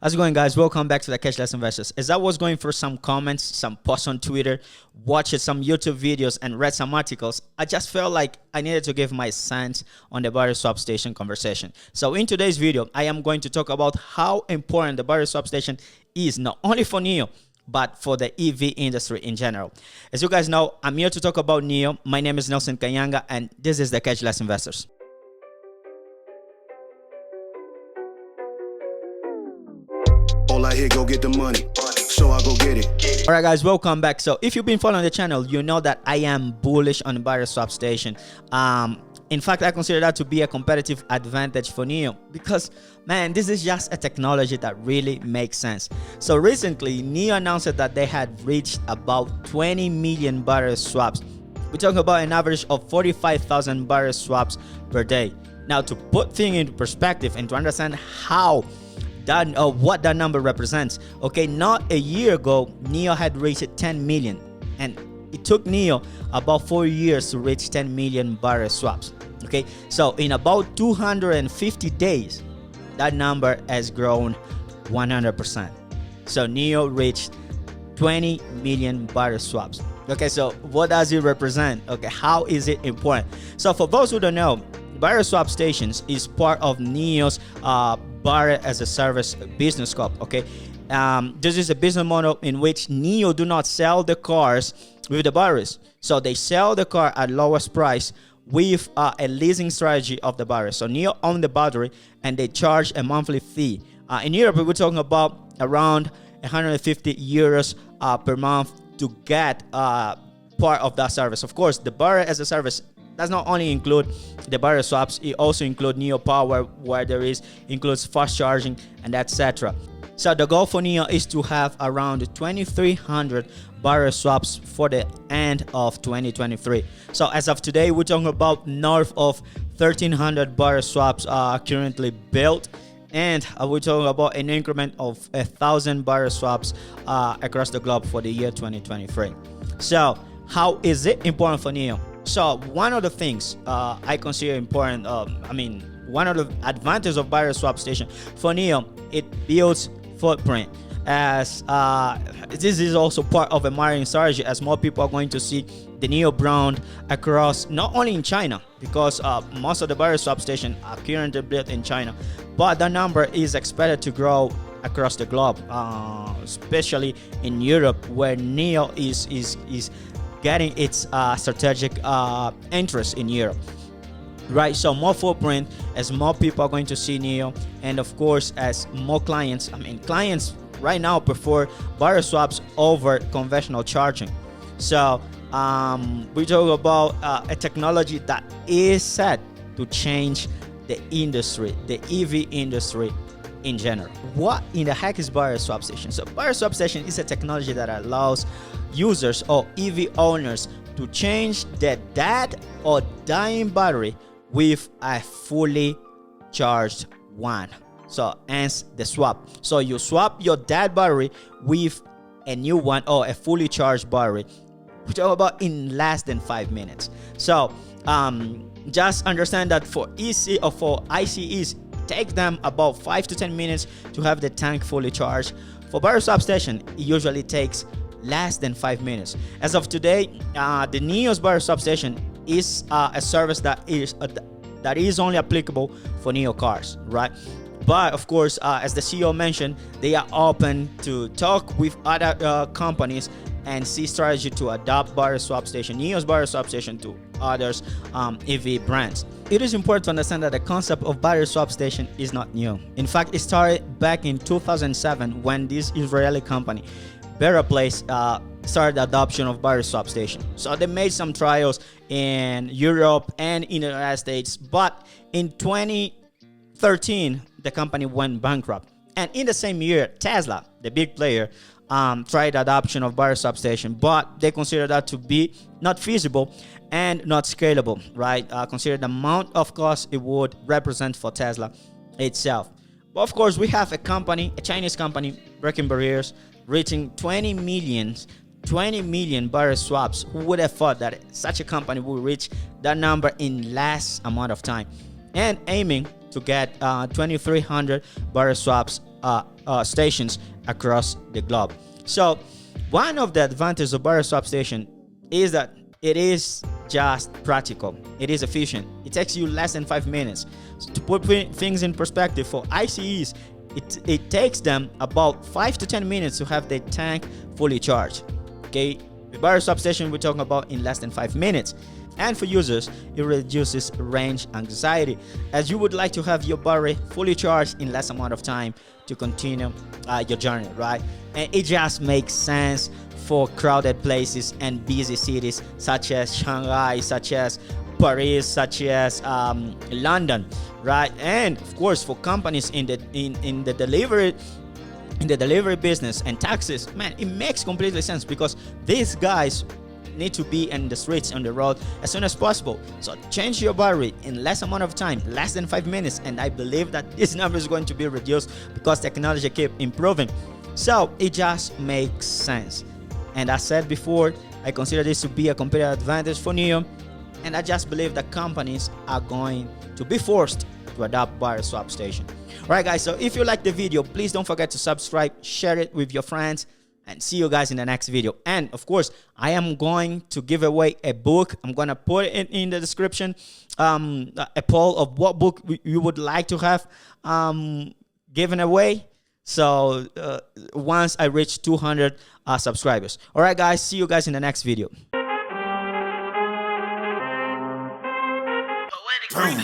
How's it going, guys? Welcome back to the Cashless Investors. As I was going through some comments, some posts on Twitter, watching some YouTube videos, and read some articles, I just felt like I needed to give my sense on the battery swap station conversation. So in today's video, I am going to talk about how important the battery swap station is, not only for NIO, but for the EV industry in general. As you guys know, I'm here to talk about NIO. My name is Nelson Kanyanga, and this is the Cashless Investors. All I hear, go get the money, so I go get it. All right, guys, welcome back. So if you've been following the channel, you know that I am bullish on the battery swap station. In fact, I consider that to be a competitive advantage for NIO because, man, this is just a technology that really makes sense. So recently, NIO announced that they had reached about 20 million battery swaps. We're talking about an average of 45,000 battery swaps per day. Now, to put things into perspective and to understand how what that number represents, okay, not a year ago, NIO had reached 10 million, and it took NIO about 4 years to reach 10 million battery swaps. Okay, so in about 250 days, that number has grown 100%. So NIO reached 20 million battery swaps. Okay, so what does it represent? Okay, how is it important? So for those who don't know, battery swap stations is part of NIO's battery as a service business scope. Okay, this is a business model in which NIO do not sell the cars with the batteries, so they sell the car at lowest price with a leasing strategy of the battery. So NIO own the battery and they charge a monthly fee. In Europe, we're talking about around 150 euros per month to get part of that service. Of course, the battery as a service does not only include the battery swaps, it also includes NIO Power, where includes fast charging and etc. So the goal for NIO is to have around 2,300 battery swaps for the end of 2023. So as of today, we're talking about north of 1,300 battery swaps are currently built, and we're talking about an increment of 1,000 battery swaps across the globe for the year 2023. So how is it important for NIO? So one of the things I consider important, one of the advantages of battery swap station for NIO, it builds footprint, as this is also part of a marketing strategy, as more people are going to see the NIO brand across, not only in China, because most of the battery swap stations are currently built in China, but the number is expected to grow across the globe, especially in Europe, where NIO is getting its strategic interest in Europe, right? So more footprint, as more people are going to see NIO, and of course, as more clients, clients right now prefer battery swaps over conventional charging. So we talk about a technology that is set to change the industry, the EV industry in general. What in the heck is battery swap station? So battery swap station is a technology that allows users or EV owners to change their dead or dying battery with a fully charged one. So hence the swap. So you swap your dead battery with a new one or a fully charged battery. We talk about in less than 5 minutes. So just understand that for EC or for ICEs, take them about 5 to 10 minutes to have the tank fully charged. For battery swap station, it usually takes less than 5 minutes. As of today, the NIO's battery swap station is a service that is only applicable for NIO cars, right? But of course, as the CEO mentioned, they are open to talk with other companies and see strategy to adopt battery swap station, NIO's battery swap station, to others EV brands. It is important to understand that the concept of battery swap station is not new. In fact, it started back in 2007 when this Israeli company, Better Place, started the adoption of battery swap station. So they made some trials in Europe and in the United States, but in 2013, the company went bankrupt. And in the same year, Tesla, the big player, tried adoption of battery swap station, but they consider that to be not feasible and not scalable, right? Consider the amount of cost it would represent for Tesla itself. But of course, we have a company, a Chinese company, breaking barriers, reaching 20 million battery swaps. Who would have thought that such a company would reach that number in less amount of time, and aiming to get 2,300 battery swaps stations across the globe. So one of the advantages of battery swap station is that it is just practical. It is efficient. It takes you less than 5 minutes. So to put things in perspective, for ICEs, it takes them about 5 to 10 minutes to have their tank fully charged. Okay, the battery swap station we're talking about in less than 5 minutes. And for users, it reduces range anxiety, as you would like to have your battery fully charged in less amount of time to continue your journey, right? And it just makes sense for crowded places and busy cities such as Shanghai, such as Paris, such as London, right? And of course, for companies in the delivery business and taxis, man, it makes completely sense, because these guys need to be in the streets, on the road as soon as possible. So change your battery in less amount of time, less than 5 minutes, and I believe that this number is going to be reduced because technology keep improving. So it just makes sense. And as said before, I consider this to be a competitive advantage for NIO, and I just believe that companies are going to be forced to adopt battery swap station. Alright guys, so if you like the video, please don't forget to subscribe, share it with your friends, and see you guys in the next video. And of course, I am going to give away a book. I'm going to put it in the description, a poll of what book you would like to have given away. So once I reach 200 subscribers. All right, guys, see you guys in the next video.